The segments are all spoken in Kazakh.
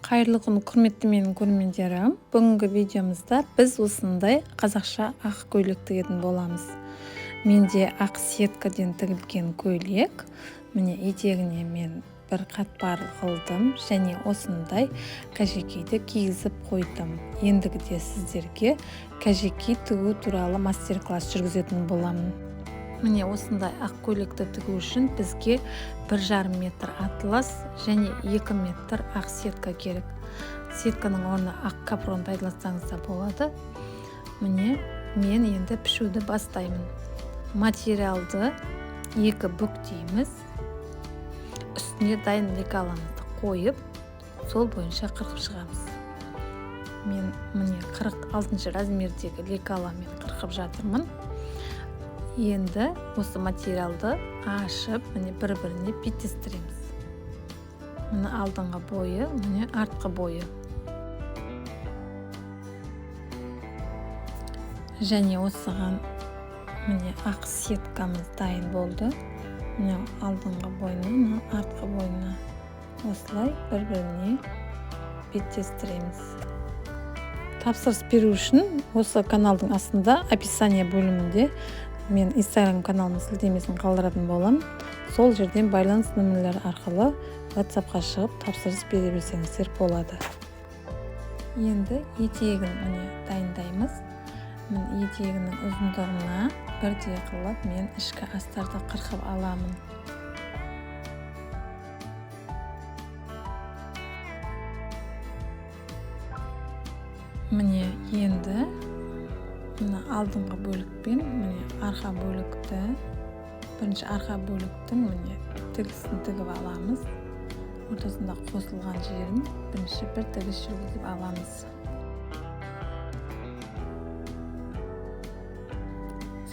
Қайырлы күн, құрметті менің көрермендерім. Бүгінгі видеомызда біз осындай қазақша ақ көйлек тігетін боламыз. Менде ақ сеткадан тігілген көйлек. Міне етегіне мен бір қатпар қылдым және осындай кәжекейді кигізіп қойдым. Ендігіде сіздерге кәжекей тігу туралы мастер-класс жүргізетін боламын. Міне осындай ақ көйлекті тігу үшін бізге 1,5 метр атлас және 2 метр ақ сетка керек. Сетканың орнына ақ капрон пайдалансаңыз да болады. Міне мен енді пішуді бастаймын. Материалды 2 бүктейміз. Үстіне дайын лекаламызды қойып, сол бойынша қырқып шығамыз. Мен міне 46 размердегі лекаламен қырқып жатырмын. Енді осы материалды ашып, міне бір-біріне беттестіреміз. Міне алдыңғы бойы, міне артқы бойы. Және осыған міне ақ сеткамыз дайын болды. Міне алдыңғы бойына, артқы бойына осылай бір-біріне беттестіреміз. Тапсырыс беру үшін осы каналдың астында описание бөлімінде мен Instagram каналымның сілтемесін қалдыратын боламын. Сол жерден байланыс нөмірлері арқылы WhatsApp-қа шығып тапсырыс бере берсеңіздер болады. Енді етегін міне дайындаймыз. Мен етегінің ұзындығына бірдей қылып мен ішкі астарды қырқып аламын. Міне енді алдыңғы бөлікпен міне арқа бөлікті, бірінші арқа бөліктің міне тігісін тігіп аламыз. Ортасында қосылған жерін бірінші бір тігіс жүргізіп аламыз.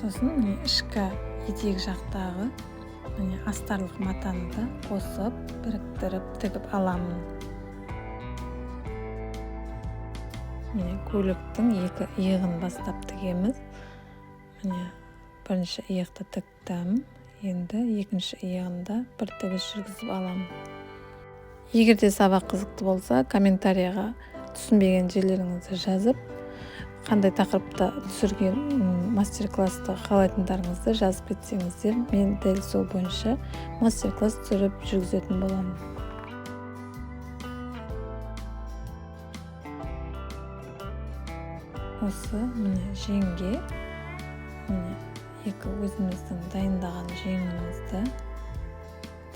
Сосын міне ішкі етек жақтағы міне астарлық матаны да қосып, біріктіріп тігіп аламын. Міне көйлектің 2 иығын бастап тігеміз. Міне бірінші иықты тіктім. Енді екінші иығында бір тігіс жүргізіп аламын. Егер де сабақ қызықты болса, комментарияға түсінбеген жерлеріңізді жазып, қандай тақырыпта түсірген мастер-классты қалайтындарыңызды жазып кетсеңіздер, мен дәл сол бойынша мастер-класс түсіріп жүргізетін боламын. Осы міне жеңге, міне өзіміздің дайындаған жеңімізді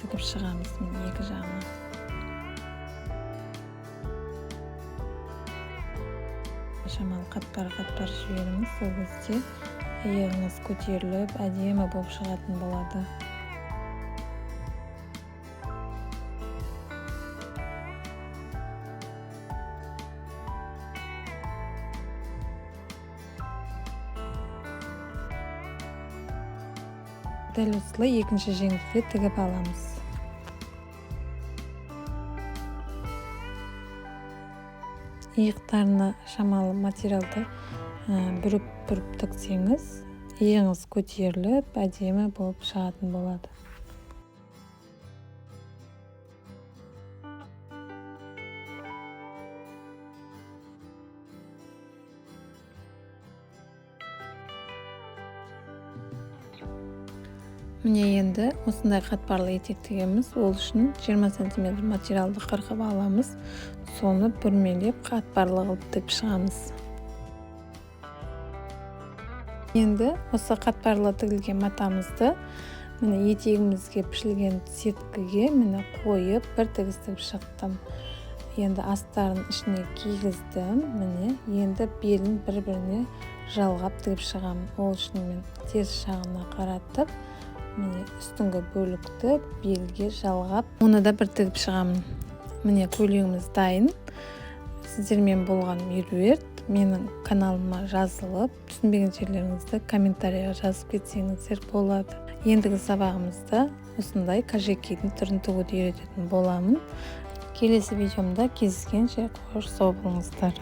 тігіп шығамыз міне екі жағына. Шамалы қатпар жіберіңіз, сол кезде иығыңыз көтеріліп, әдемі болып шығатын болады. Дәл осылай екінші жеңді де тігіп аламыз. Иықтарына шамалы материалды бүріп тіксеңіз, иығыңыз көтеріліп, әдемі болып шығатын болады. Міне енді осындай қатпарлы етек тігеміз. Ол үшін 20 см материалды қырқып аламыз. Соны бүрмелеп қатпарлы қылып тігіп шығамыз. Енді осы қатпарлы тігілген матамызды міне етегімізге пішілген сеткіге міне қойып бір тігіс тігіп шықтым. Енді астарын ішіне кигіздім. Міне енді белін бір-біріне жалғап тігіп шығамын. Ол үшін мен теріс жағына қаратып, міне үстіңгі бөлікті белге жалғап, оны да бір тігіп шығамын. Міне көйлегіміз дайын. Сіздермен болған меруерт. Менің каналыма жазылып, түсінбеген жерлеріңізді комментарияға жазып кетсеңіздер болады. Ендігі сабағымызда осындай кәжекейдің түрін тігуді үйрететін боламын. Келесі видеомда кездескенше қош сау болыңыздар.